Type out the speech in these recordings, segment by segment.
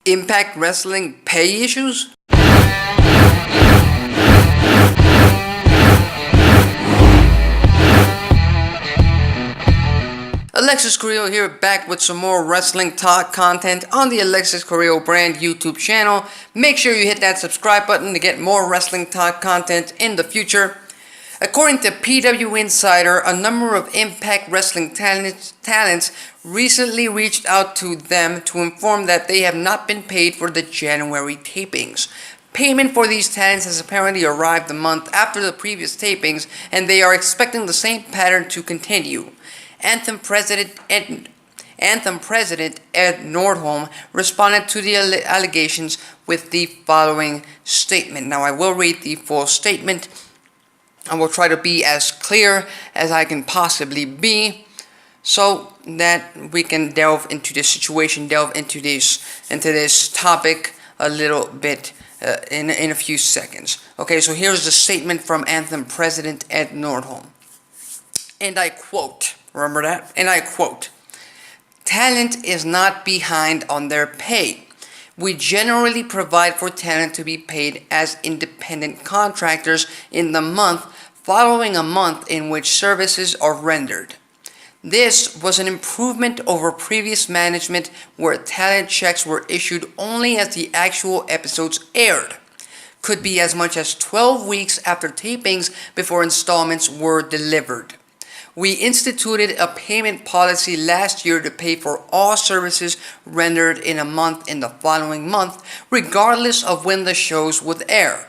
Impact Wrestling pay issues? Alexis Carrillo here, back with some more wrestling talk content on the Alexis Carrillo brand YouTube channel. Make sure you hit that subscribe button to get more wrestling talk content in the future. According to PW Insider, a number of Impact Wrestling talents recently reached out to them to inform that they have not been paid for the January tapings. Payment for these talents has apparently arrived a month after the previous tapings, and they are expecting the same pattern to continue. Anthem President Ed Nordholm responded to the allegations with the following statement. Now, I will read the full statement. I will try to be as clear as I can possibly be, so that we can delve into this situation, delve into this topic a little bit in a few seconds. Okay, so here's the statement from Anthem President Ed Nordholm, and I quote. Remember that? And I quote, "Talent is not behind on their pay. We generally provide for talent to be paid as independent contractors in the month following a month in which services are rendered. This was an improvement over previous management where talent checks were issued only as the actual episodes aired. Could be as much as 12 weeks after tapings before installments were delivered. We instituted a payment policy last year to pay for all services rendered in a month in the following month, regardless of when the shows would air.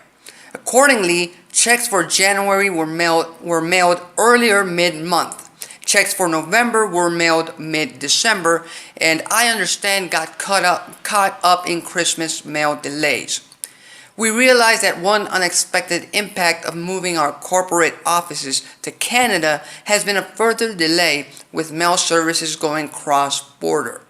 Accordingly, checks for January were mailed earlier mid-month. Checks for November were mailed mid-December, and I understand got caught up in Christmas mail delays. We realized that one unexpected impact of moving our corporate offices to Canada has been a further delay with mail services going cross-border.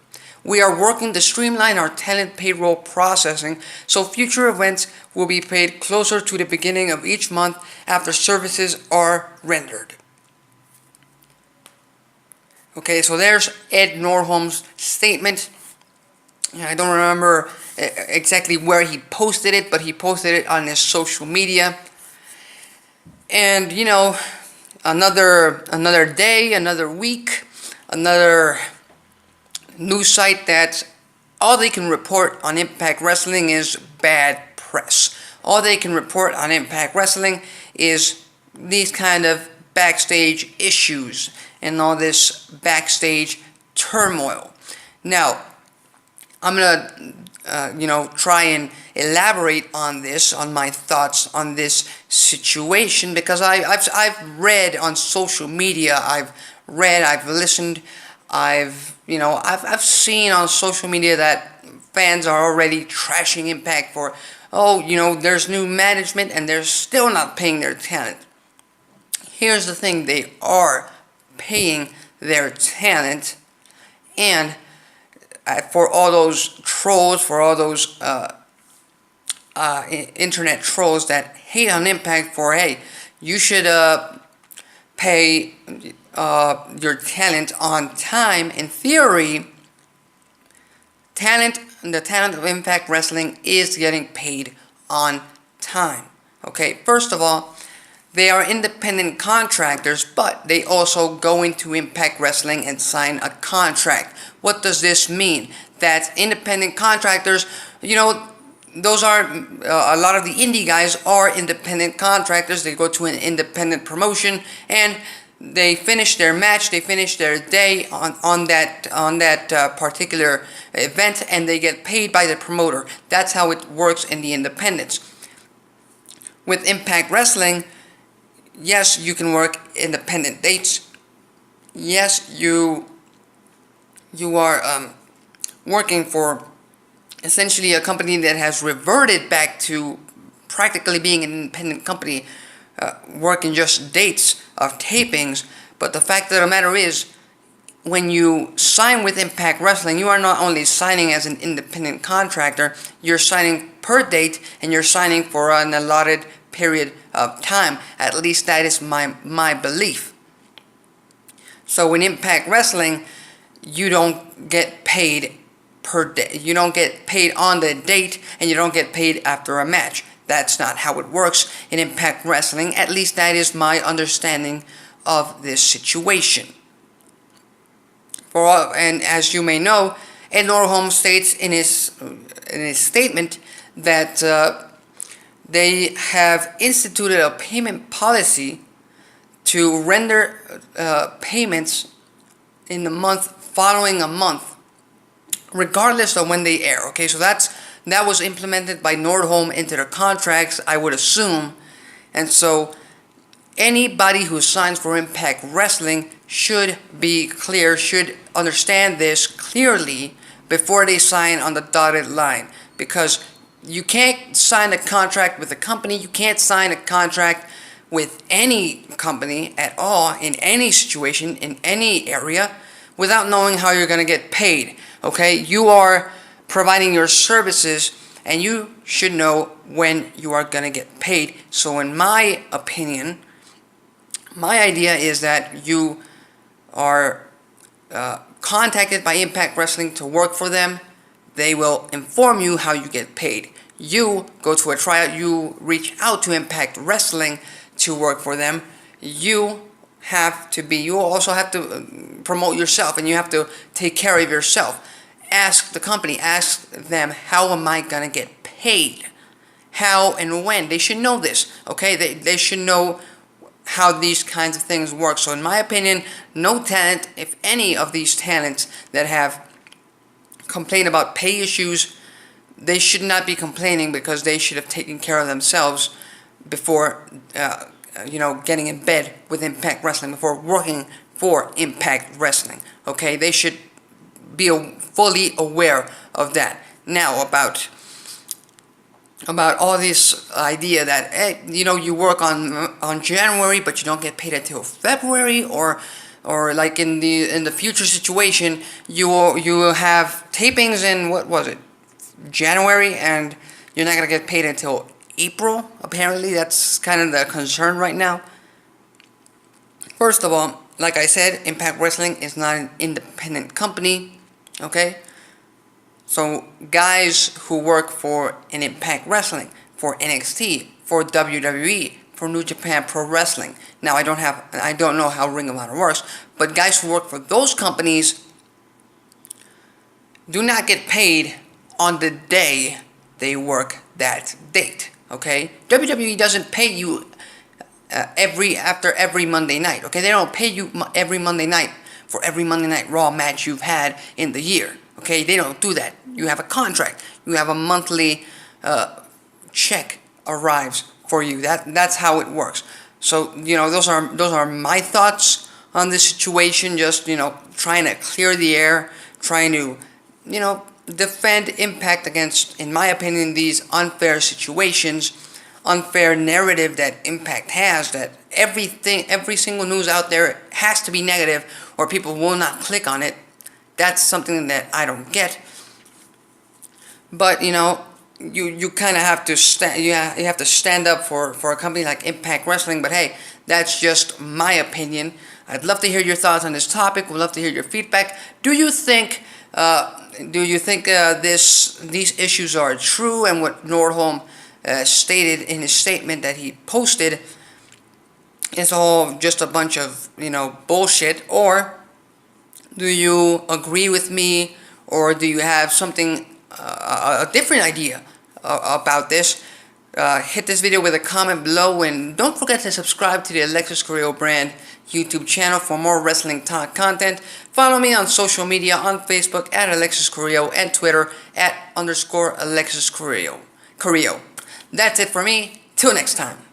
We are working to streamline our talent payroll processing so future events will be paid closer to the beginning of each month after services are rendered." Okay, so there's Ed Nordholm's statement. I don't remember exactly where he posted it, but he posted it on his social media. And you know, another day, another week, another news site that all they can report on Impact Wrestling is bad press. All they can report on Impact Wrestling is these kind of backstage issues and all this backstage turmoil. Now, I'm gonna try and elaborate on this, on my thoughts on this situation, because I've read on social media, I've listened, I've seen on social media that fans are already trashing Impact for, there's new management and they're still not paying their talent. Here's the thing, they are paying their talent, and for all those trolls, for all those internet trolls that hate on Impact for, hey, you should pay your talent on time. In theory, the talent of Impact Wrestling is getting paid on time. Okay, first of all, they are independent contractors, but they also go into Impact Wrestling and sign a contract. What does this mean? That independent contractors, those are, a lot of the indie guys are independent contractors. They go to an independent promotion and they finish their match, they finish their day on that particular event, and they get paid by the promoter. That's how it works in the independents. With Impact Wrestling, yes, you can work independent dates. Yes, you are working for essentially a company that has reverted back to practically being an independent company, working just dates of tapings. But the fact of the matter is, when you sign with Impact Wrestling, you are not only signing as an independent contractor, you're signing per date, and you're signing for an allotted period of time. At least that is my belief. So in Impact Wrestling, you don't get paid per day. You don't get paid on the date, and you don't get paid after a match. That's not how it works in Impact Wrestling. At least that is my understanding of this situation. And as you may know, Ed Nordholm states in his statement that they have instituted a payment policy to render payments in the month following a month, regardless of when they air. Okay, so that was implemented by Nordholm into their contracts, I would assume. And so anybody who signs for Impact Wrestling should be clear, should understand this clearly before they sign on the dotted line. Because you can't sign a contract with a company, you can't sign a contract with any company at all, in any situation, in any area, without knowing how you're going to get paid. Okay, you are providing your services, and you should know when you are going to get paid. So in my opinion, my idea is that you are contacted by Impact Wrestling to work for them. They will inform you how you get paid. You go to a tryout, you reach out to Impact Wrestling to work for them. You also have to promote yourself, and you have to take care of yourself. Ask the company, ask them, how am I going to get paid? How and when? They should know this, okay? They should know how these kinds of things work. So in my opinion, no talent, if any of these talents that have complained about pay issues, they should not be complaining, because they should have taken care of themselves before getting in bed with Impact Wrestling, before working for Impact Wrestling. Okay, they should be fully aware of that. Now about all this idea that, hey, you work on January, but you don't get paid until February, or like in the future situation, you will have tapings in, what was it, January, and you're not gonna get paid until April. Apparently, that's kind of the concern right now. First of all, like I said, Impact Wrestling is not an independent company. Okay. So guys who work for an Impact Wrestling, for NXT, for WWE, for New Japan Pro Wrestling. Now I don't know how Ring of Honor works, but guys who work for those companies do not get paid on the day they work that date. Okay? WWE doesn't pay you after every Monday night. Okay? They don't pay you every Monday night for every Monday Night Raw match you've had in the year. Okay, they don't do that. You have a contract. You have a monthly check arrives for you. That's how it works. So those are my thoughts on this situation. Just trying to clear the air, trying to defend Impact against, in my opinion, these unfair situations, unfair narrative that Impact has. That every single news out there has to be negative, or people will not click on it. That's something that I don't get. But you kind of have to you have to stand up for a company like Impact Wrestling. But hey, that's just my opinion. I'd love to hear your thoughts on this topic. We'd love to hear your feedback. Do you think these issues are true, and what Nordholm stated in his statement that he posted is all just a bunch of bullshit? Or do you agree with me, or do you have something, a different idea about this? Hit this video with a comment below, and don't forget to subscribe to the Alexis Carrillo brand YouTube channel for more wrestling talk content. Follow me on social media, on Facebook at Alexis Carrillo, and Twitter at _Alexis Carrillo. That's it for me. Till next time.